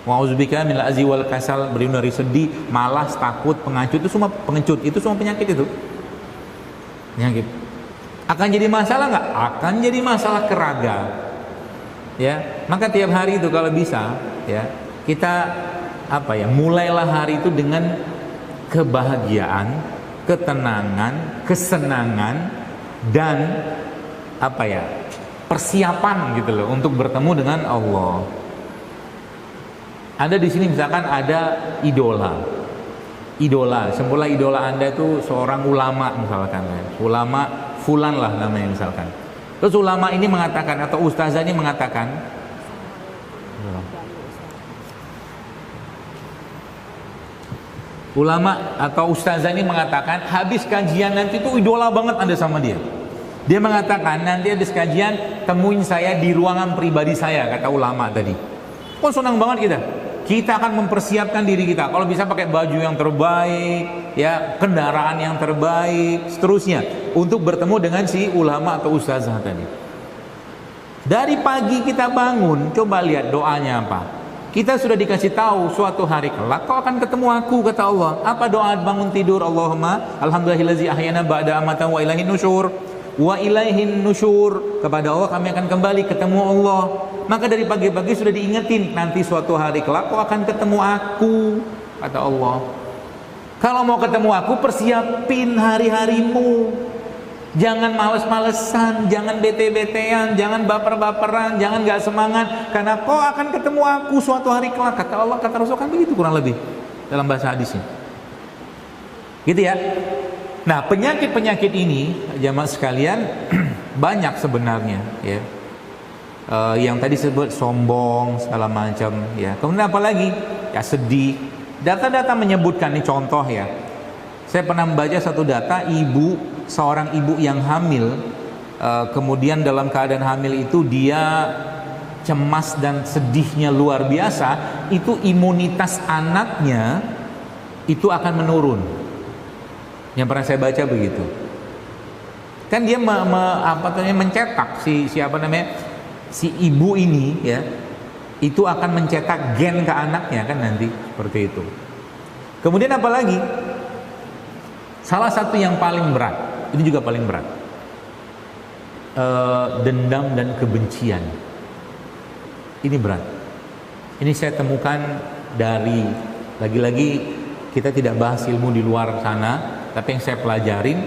Wa a'udzubika minal azzi wal kasal, berlindung dari sedih, malas, takut, pengecut, itu semua pengecut, itu semua penyakit itu. Penyakit. Akan jadi masalah nggak? Akan jadi masalah keraga. Ya, maka tiap hari itu kalau bisa ya, kita mulailah hari itu dengan kebahagiaan, ketenangan, kesenangan dan persiapan gitu loh untuk bertemu dengan Allah. Ada di sini misalkan ada idola, semula idola Anda itu seorang ulama misalkan, ulama fulan lah namanya misalkan. Terus ulama ini mengatakan atau ustazah ini mengatakan, ulama atau ustazah ini mengatakan habis kajian nanti itu idola banget Anda sama dia. Dia mengatakan nanti habis kajian temuin saya di ruangan pribadi saya, kata ulama tadi. Kok senang banget kita? Kita akan mempersiapkan diri kita. Kalau bisa pakai baju yang terbaik, ya, kendaraan yang terbaik, seterusnya untuk bertemu dengan si ulama atau ustazah tadi. Dari pagi kita bangun, coba lihat doanya apa. Kita sudah dikasih tahu suatu hari kelak kau akan ketemu aku, kata Allah. Apa doa bangun tidur? Allahumma alhamdulillazi ahyana ba'da amatan wa ilaihin nusyur. Wa ilaihin nusyur, kepada Allah kami akan kembali, ketemu Allah. Maka dari pagi-pagi sudah diingetin, nanti suatu hari kelak kau akan ketemu aku, kata Allah. Kalau mau ketemu aku, persiapin hari-harimu. Jangan males-malesan, jangan bete-betean, jangan baper-baperan, jangan gak semangat, karena kau akan ketemu aku suatu hari kelak, kata Allah, kata Rasul, kan begitu kurang lebih dalam bahasa hadisnya. Gitu ya. Nah, penyakit-penyakit ini jamaah sekalian banyak sebenarnya ya. Yang tadi sebut sombong segala macam ya. Kemudian apa lagi? Ya sedih. Data-data menyebutkan, ini contoh ya. Saya pernah membaca satu data, seorang ibu yang hamil, kemudian dalam keadaan hamil itu dia cemas dan sedihnya luar biasa, itu imunitas anaknya itu akan menurun. Yang pernah saya baca begitu. Kan dia mencetak si ibu ini ya, itu akan mencetak gen ke anaknya kan nanti seperti itu. Kemudian apa lagi? Salah satu yang paling berat, ini juga paling berat, dendam dan kebencian. Ini berat. Ini saya temukan dari, lagi-lagi kita tidak bahas ilmu di luar sana, tapi yang saya pelajarin,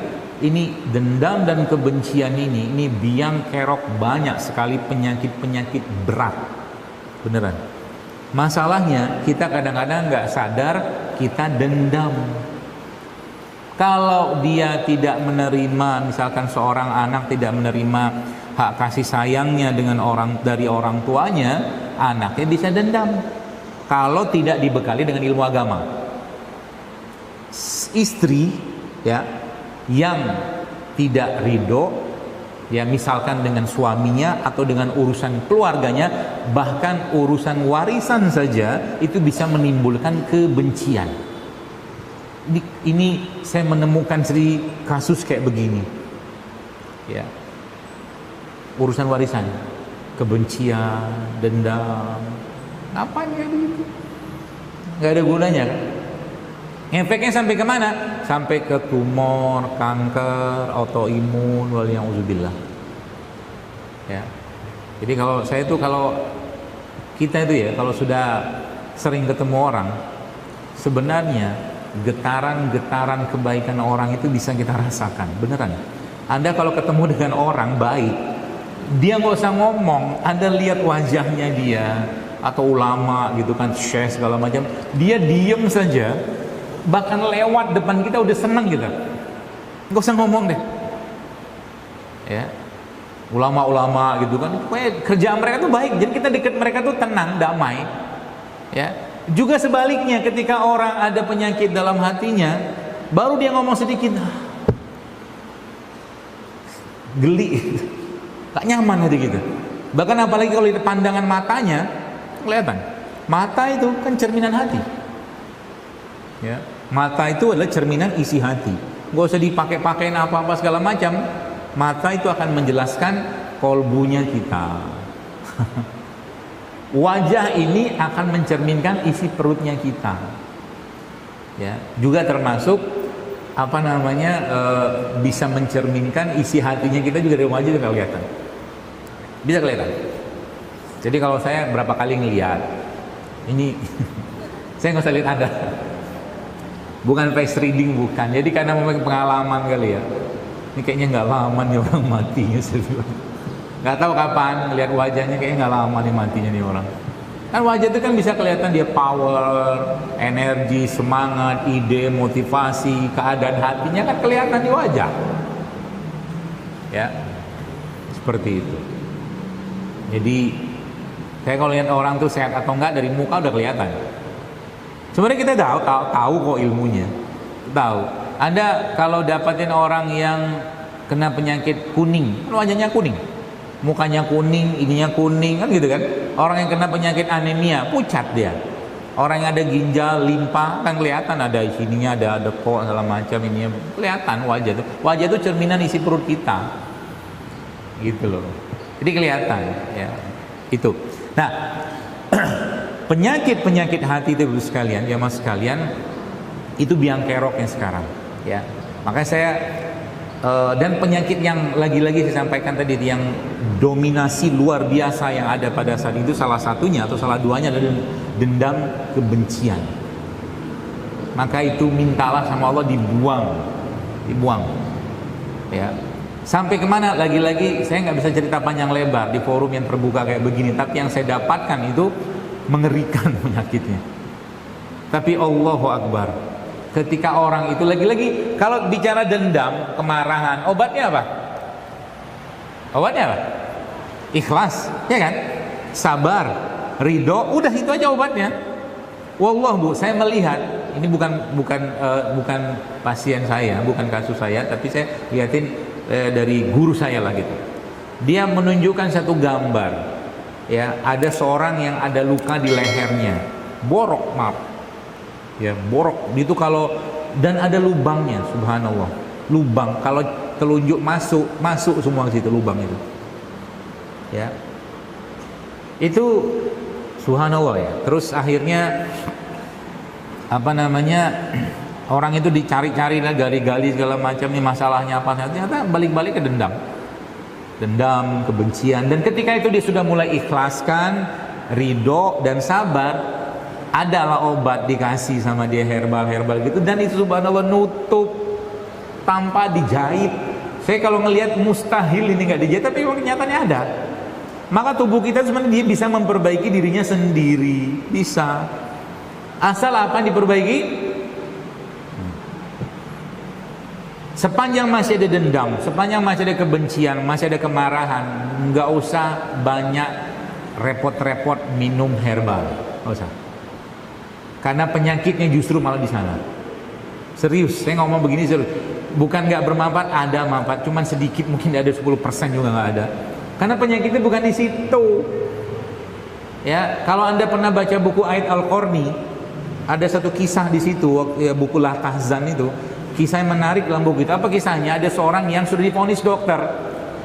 ini dendam dan kebencian ini biang kerok banyak sekali penyakit-penyakit berat. Beneran. Masalahnya kita kadang-kadang nggak sadar kita dendam. Kalau dia tidak menerima, misalkan seorang anak tidak menerima hak kasih sayangnya dari orang tuanya, anaknya bisa dendam. Kalau tidak dibekali dengan ilmu agama. Istri ya yang tidak ridho ya, misalkan dengan suaminya atau dengan urusan keluarganya, bahkan urusan warisan saja itu bisa menimbulkan kebencian. Ini saya menemukan kasus kayak begini ya, urusan warisan, kebencian, dendam, ngapain kayak begitu, nggak ada gunanya kan? Efeknya sampai kemana? Sampai ke tumor, kanker, autoimun, waliyauzubillah. Ya. Jadi kalau kita itu ya, kalau sudah sering ketemu orang, sebenarnya getaran-getaran kebaikan orang itu bisa kita rasakan, beneran. Anda kalau ketemu dengan orang baik, dia nggak usah ngomong, Anda lihat wajahnya dia, atau ulama gitu kan, syekh segala macam, dia diem saja. Bahkan lewat depan kita udah seneng gitu, nggak usah ngomong deh ya. Ulama-ulama gitu kan, kerjaan mereka tuh baik, jadi kita dekat mereka tuh tenang, damai ya. Juga sebaliknya, ketika orang ada penyakit dalam hatinya, baru dia ngomong sedikit geli, gak nyaman hati gitu. Bahkan apalagi kalau di pandangan matanya kelihatan, mata itu kan cerminan hati ya. Mata itu adalah cerminan isi hati. Gak usah dipakai-pakein apa-apa segala macam. Mata itu akan menjelaskan kolbunya kita. Wajah ini akan mencerminkan isi perutnya kita. Ya, juga termasuk bisa mencerminkan isi hatinya kita juga dari wajah juga kelihatan. Bisa kelihatan. Jadi kalau saya berapa kali ngelihat ini, saya nggak usah lihat Anda. Bukan face reading, bukan. Jadi karena memang pengalaman kali ya. Ini kayaknya nggak lama nih orang matinya. Nggak tahu kapan ngelihat wajahnya, kayaknya nggak lama nih matinya nih orang. Kan wajah itu kan bisa kelihatan dia power, energi, semangat, ide, motivasi, keadaan hatinya kan kelihatan di wajah. Ya, seperti itu. Jadi saya kalau lihat orang tuh sehat atau enggak dari muka udah kelihatan. Sebenarnya kita tahu kok ilmunya, tahu. Anda kalau dapatin orang yang kena penyakit kuning, wajahnya kuning, mukanya kuning, ininya kuning, kan gitu kan. Orang yang kena penyakit anemia, pucat dia. Orang yang ada ginjal, limpa, kan kelihatan ada sininya, ada kok segala macam, ininya kelihatan wajah itu. Wajah itu cerminan isi perut kita, gitu loh. Jadi kelihatan, ya itu. Nah. Penyakit-penyakit hati itu sekalian, ya mas sekalian, itu biang keroknya sekarang, ya. Makanya saya dan penyakit yang lagi-lagi saya sampaikan tadi, yang dominasi luar biasa yang ada pada saat itu, salah satunya atau salah duanya adalah dendam kebencian. Maka itu mintalah sama Allah dibuang, ya. Sampai kemana? Lagi-lagi saya nggak bisa cerita panjang lebar di forum yang terbuka kayak begini, tapi yang saya dapatkan itu mengerikan penyakitnya. Tapi Allahu Akbar, Ketika orang itu lagi-lagi kalau bicara dendam, kemarahan, obatnya apa? Obatnya apa? Ikhlas, ya kan? Sabar, ridho, udah itu aja obatnya. Wallah Bu, saya melihat ini bukan pasien saya, bukan kasus saya, tapi saya lihatin dari guru saya lah gitu. Dia menunjukkan satu gambar, ya, ada seorang yang ada luka di lehernya, borok, maaf, ya borok. Itu kalau dan ada lubangnya, subhanallah, lubang. Kalau telunjuk masuk semua ke situ lubang itu, ya. Itu subhanallah ya. Terus akhirnya apa namanya, orang itu dicari-cari lah, gali-gali segala macam, nih masalahnya apa, ternyata balik-balik ke dendam, kebencian. Dan ketika itu dia sudah mulai ikhlaskan, ridho dan sabar, adalah obat dikasih sama dia, herbal gitu, dan itu subhanallah nutup tanpa dijahit. Saya kalau ngelihat mustahil ini nggak dijahit, tapi memang kenyataannya ada. Maka tubuh kita sebenarnya dia bisa memperbaiki dirinya sendiri, bisa. Asal apa diperbaiki? Sepanjang masih ada dendam, sepanjang masih ada kebencian, masih ada kemarahan, nggak usah banyak repot-repot minum herbal, nggak usah. Karena penyakitnya justru malah di sana. Serius, saya ngomong begini serius. Bukan nggak bermanfaat, ada manfaat, cuman sedikit, mungkin ada 10% juga nggak ada. Karena penyakitnya bukan di situ. Ya, kalau Anda pernah baca buku Ait Al-Qarni, ada satu kisah di situ, ya, buku La Tahzan itu. Kisah yang menarik dalam buku itu. Apa kisahnya? Ada seorang yang sudah divonis dokter,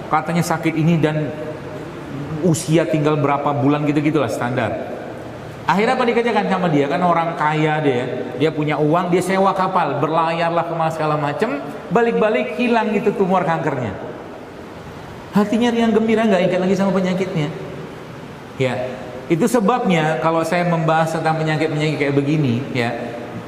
katanya sakit ini dan usia tinggal berapa bulan gitu-gitulah standar. Akhirnya apa dikatakan sama dia? Kan orang kaya dia punya uang, dia sewa kapal, berlayarlah ke segala macam, balik-balik hilang itu tumor kankernya. Hatinya riang gembira, nggak ingat lagi sama penyakitnya. Ya, itu sebabnya kalau saya membahas tentang penyakit-penyakit kayak begini, ya,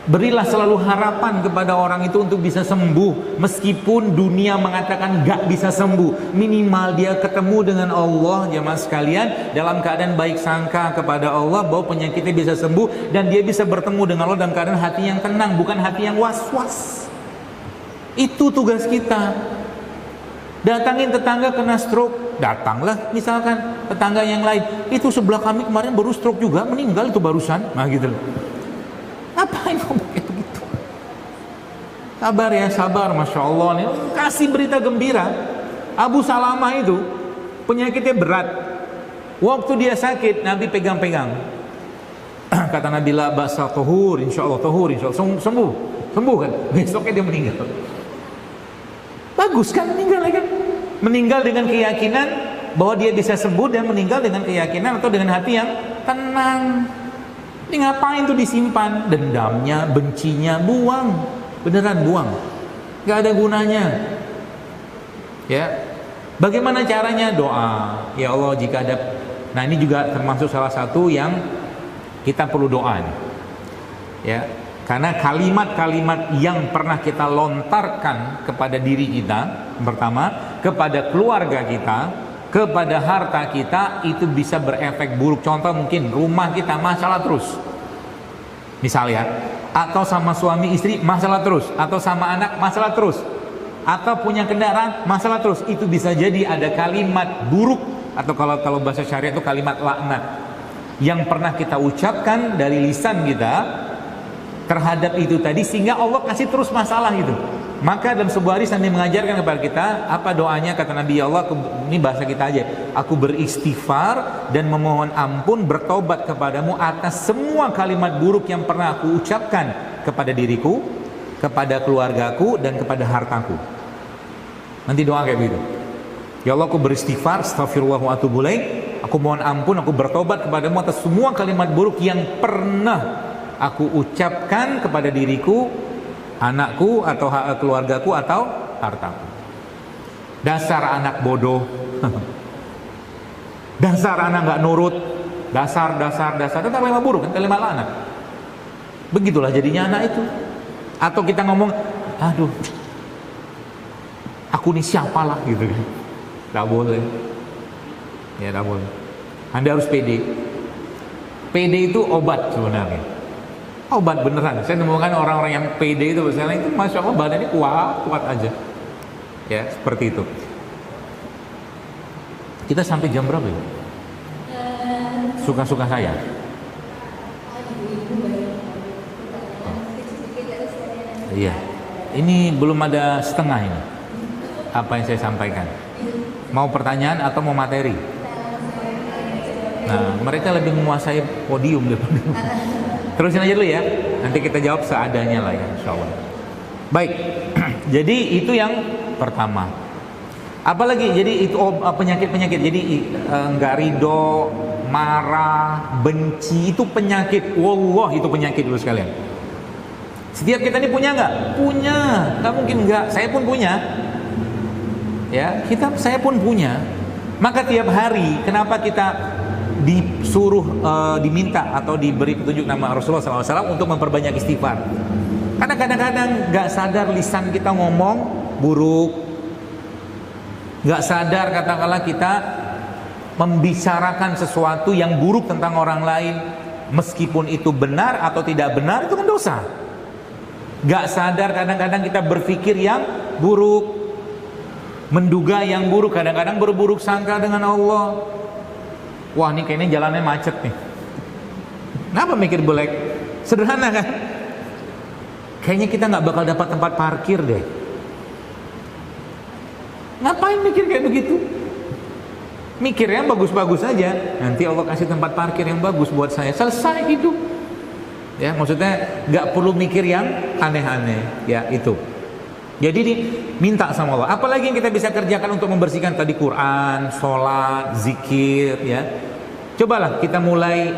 berilah selalu harapan kepada orang itu untuk bisa sembuh. Meskipun dunia mengatakan gak bisa sembuh, minimal dia ketemu dengan Allah, jemaah sekalian, dalam keadaan baik sangka kepada Allah bahwa penyakitnya bisa sembuh, dan dia bisa bertemu dengan Allah dalam keadaan hati yang tenang, bukan hati yang was-was. Itu tugas kita. Datangin tetangga kena stroke, datanglah misalkan tetangga yang lain. Itu sebelah kami kemarin baru stroke juga, meninggal itu barusan. Nah gitu loh. Ngapain ngomong kayak begitu? Sabar ya, sabar, masya Allah nih. Kasih berita gembira. Abu Salamah itu penyakitnya berat. Waktu dia sakit, Nabi pegang-pegang. Kata Nabi, la ba'sa tahur, insya Allah sembuh kan. Besoknya dia meninggal. Bagus kan meninggal kan? Meninggal dengan keyakinan bahwa dia bisa sembuh, dan meninggal dengan keyakinan atau dengan hati yang tenang. Ini ngapain tuh disimpan? Dendamnya, bencinya, buang. Beneran buang. Gak ada gunanya. Ya. Bagaimana caranya? Doa. Ya Allah, jika ada. Nah, ini juga termasuk salah satu yang kita perlu doa. Ya. Karena kalimat-kalimat yang pernah kita lontarkan kepada diri kita, pertama, kepada keluarga kita, kepada harta kita, itu bisa berefek buruk. Contoh mungkin rumah kita masalah terus, misalnya, atau sama suami istri masalah terus, atau sama anak masalah terus, atau punya kendaraan masalah terus. Itu bisa jadi ada kalimat buruk, atau kalau bahasa syariat itu kalimat laknat yang pernah kita ucapkan dari lisan kita terhadap itu tadi, sehingga Allah kasih terus masalah itu. Maka dalam sebuah hadis Nabi mengajarkan kepada kita, apa doanya? Kata Nabi, ya Allah, ini bahasa kita aja, aku beristighfar dan memohon ampun, bertobat kepadamu atas semua kalimat buruk yang pernah aku ucapkan kepada diriku, kepada keluargaku, dan kepada hartaku. Nanti doa kayak begitu. Ya Allah, aku beristighfar, astaghfirullah wa atubu ilaih, aku mohon ampun, aku bertobat kepadamu atas semua kalimat buruk yang pernah aku ucapkan kepada diriku, anakku, atau keluargaku, atau hartaku. Dasar anak bodoh. Dasar anak gak nurut. Dasar. Itu kalimat buruk kan, kalimat laknat. Begitulah jadinya anak itu. Atau kita ngomong, aduh, aku ini siapalah gitu kan. Gak boleh. Ya gak boleh. Anda harus pede. Pede itu obat sebenarnya. obat beneran. Saya nemukan orang-orang yang pede itu misalnya itu masya Allah badannya kuat aja. Ya seperti itu. Kita sampai jam berapa ya? Suka-suka saya. Iya. Ini belum ada setengah ini. Apa yang saya sampaikan? Mau pertanyaan atau mau materi? Nah, mereka lebih menguasai podium daripada. Terusin aja dulu ya. Nanti kita jawab seadanya lah ya, insyaallah. Baik. Jadi itu yang pertama. Apalagi jadi itu penyakit-penyakit. Jadi enggak ridho, marah, benci itu penyakit. Wallah itu penyakit dulu sekalian. Setiap kita ini punya nggak? Punya. Nggak mungkin nggak. Saya pun punya. Ya, saya pun punya. Maka tiap hari kenapa kita disuruh diminta atau diberi petunjuk nama Rasulullah SAW untuk memperbanyak istighfar? Karena kadang-kadang nggak sadar lisan kita ngomong buruk, nggak sadar katakanlah kita membicarakan sesuatu yang buruk tentang orang lain, meskipun itu benar atau tidak benar itu kan dosa. Nggak sadar kadang-kadang kita berpikir yang buruk, menduga yang buruk, kadang-kadang berburuk sangka dengan Allah. Wah ini kayaknya jalannya macet nih. Kenapa mikir jelek? Sederhana kan? Kayaknya kita nggak bakal dapat tempat parkir deh. Ngapain mikir kayak begitu? Mikir yang bagus-bagus aja. Nanti Allah kasih tempat parkir yang bagus buat saya. Selesai hidup. Ya maksudnya nggak perlu mikir yang aneh-aneh. Ya itu. Jadi minta sama Allah. Apalagi yang kita bisa kerjakan untuk membersihkan tadi Quran, sholat, zikir, ya. Cobalah kita mulai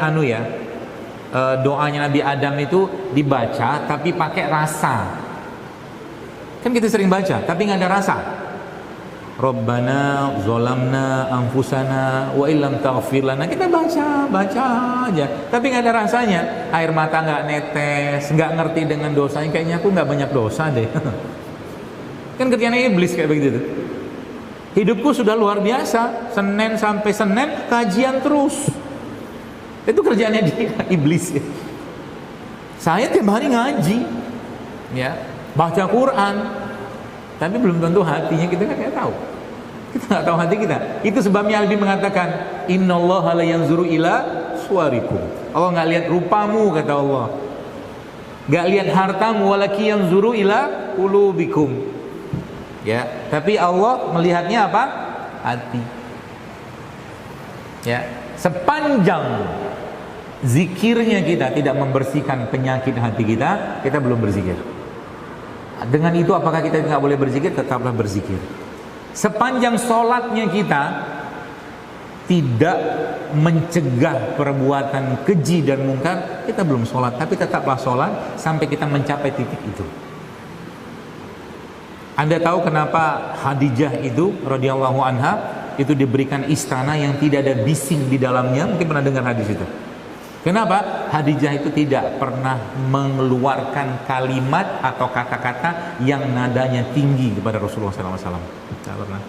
doanya Nabi Adam itu dibaca tapi pakai rasa. Kan kita sering baca tapi nggak ada rasa. Rabbana zolamna anfusana wa illam taghfir lana. Kita baca aja tapi nggak ada rasanya. Air mata nggak netes, nggak ngerti dengan dosanya. Kayaknya aku nggak banyak dosa deh. Kan kerjanya iblis kayak begitu. Hidupku sudah luar biasa, Senin sampai Senin kajian terus. Itu kerjaannya dia, iblis ya. Saya tiap hari ngaji, ya, baca Quran, tapi belum tentu hatinya kita kan nggak tahu. Kita nggak tahu hati kita. Itu sebabnya Al-Bi mengatakan, Innallaha la yanzuru ila suwarikum. Allah nggak lihat rupamu, kata Allah. Nggak lihat hartamu, walaki yanzuru ila qulubikum. Ya, tapi Allah melihatnya apa? Hati. Ya, sepanjang zikirnya kita tidak membersihkan penyakit hati kita, kita belum berzikir. Dengan itu apakah kita nggak boleh berzikir? Tetaplah berzikir. Sepanjang sholatnya kita tidak mencegah perbuatan keji dan mungkar, kita belum sholat. Tapi tetaplah sholat sampai kita mencapai titik itu. Anda tahu kenapa Khadijah itu radhiyallahu anha itu diberikan istana yang tidak ada bising di dalamnya? Mungkin pernah dengar hadis itu. Kenapa? Khadijah itu tidak pernah mengeluarkan kalimat atau kata-kata yang nadanya tinggi kepada Rasulullah SAW. Tidak pernah.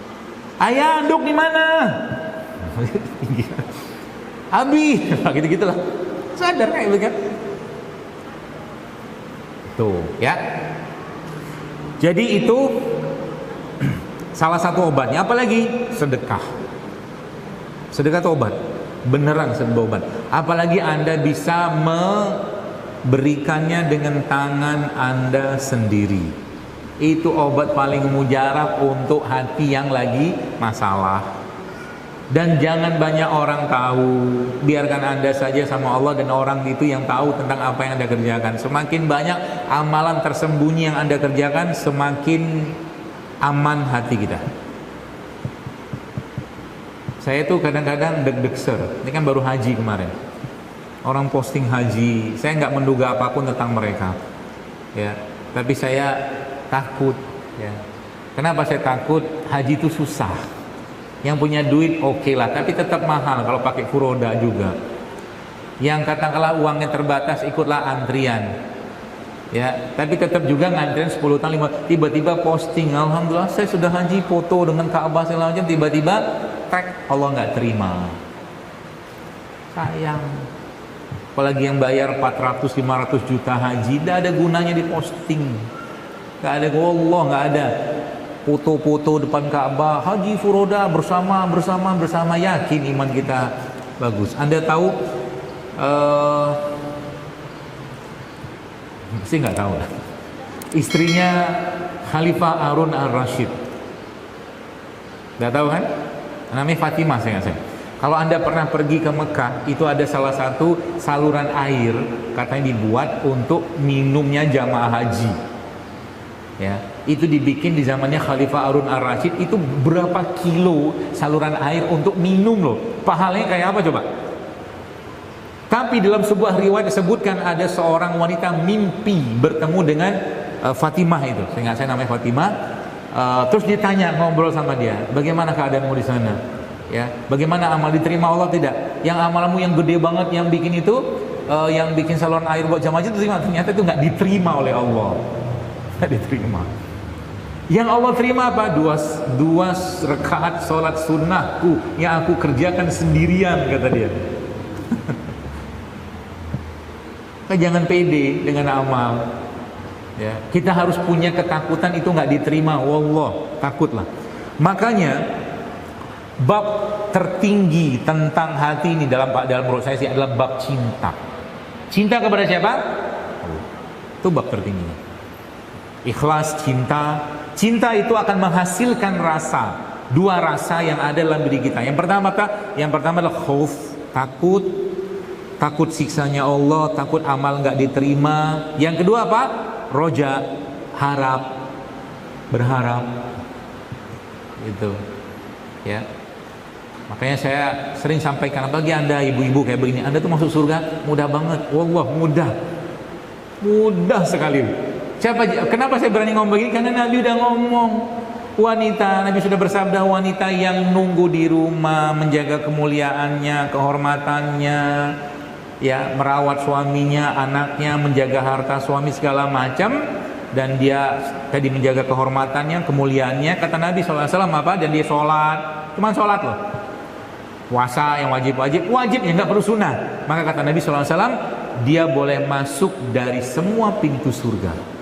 Ayah, anduk di mana? Abi, gitu-gitulah. Sadar kayak begitu. Tuh, ya. Jadi itu salah satu obatnya. Apalagi sedekah. Sedekah itu obat. Beneran sebuah obat. Apalagi Anda bisa memberikannya dengan tangan Anda sendiri. Itu obat paling mujarab untuk hati yang lagi masalah. Dan jangan banyak orang tahu. Biarkan Anda saja sama Allah dan orang itu yang tahu tentang apa yang Anda kerjakan. Semakin banyak amalan tersembunyi yang Anda kerjakan, semakin aman hati kita. Saya tuh kadang-kadang deg-degser. Ini kan baru haji kemarin. Orang posting haji, saya nggak menduga apapun tentang mereka. Ya, tapi saya takut. Ya. Kenapa saya takut? Haji itu susah. Yang punya duit oke lah, tapi tetap mahal kalau pakai furoda juga. Yang katakanlah uangnya terbatas, ikutlah antrian. Ya, tapi tetap juga ngantrian 10 tahun 5. Tiba-tiba posting, alhamdulillah saya sudah haji, foto dengan Ka'bah segala macam, tiba-tiba tag Allah nggak terima. Sayang. apalagi yang bayar 400-500 juta haji, tidak ada gunanya di posting, nggak ada, wallah nggak ada foto-foto depan Ka'bah haji furoda bersama, yakin iman kita bagus. Anda tahu sih nggak tahu lah, istrinya Khalifah Harun al-Rashid, nggak tahu kan, namanya Fatimah. Saya kalau Anda pernah pergi ke Mekah, itu ada salah satu saluran air katanya dibuat untuk minumnya jamaah haji, ya, itu dibikin di zamannya Khalifah Harun al-Rashid. Itu berapa kilo saluran air untuk minum loh, pahalanya kayak apa coba. Tapi dalam sebuah riwayat disebutkan ada seorang wanita mimpi bertemu dengan Fatimah itu, seingat saya namanya Fatimah. Terus ditanya, ngobrol sama dia, bagaimana keadaanmu di sana? Ya, bagaimana amal diterima Allah tidak? Yang amalmu yang gede banget yang bikin itu, yang bikin saluran air buat jamaah itu ternyata itu nggak diterima oleh Allah, nggak diterima. Yang Allah terima apa? Dua rakaat sholat sunnahku yang aku kerjakan sendirian, kata dia. Jangan pede dengan amal. Ya, kita harus punya ketakutan itu nggak diterima, wallah, takutlah. Makanya bab tertinggi tentang hati ini dalam menurut saya sih adalah bab cinta. Cinta kepada siapa? Itu bab tertinggi. Ikhlas cinta. Cinta itu akan menghasilkan rasa, dua rasa yang ada dalam diri kita. Yang pertama apa? Yang pertama adalah khauf, takut siksanya Allah, takut amal nggak diterima. Yang kedua apa? Roja, berharap, gitu, ya. Makanya saya sering sampaikan, bagi Anda ibu-ibu kayak begini, Anda tuh masuk surga mudah banget, wallah mudah sekali. Kenapa saya berani ngomong begini? Karena Nabi udah ngomong, Nabi sudah bersabda, wanita yang nunggu di rumah, menjaga kemuliaannya, kehormatannya, ya, merawat suaminya, anaknya, menjaga harta suami segala macam, dan dia tadi menjaga kehormatannya, kemuliaannya, kata Nabi SAW apa? Dan dia sholat, cuman sholat loh, puasa yang wajibnya nggak perlu sunnah, maka kata Nabi SAW dia boleh masuk dari semua pintu surga.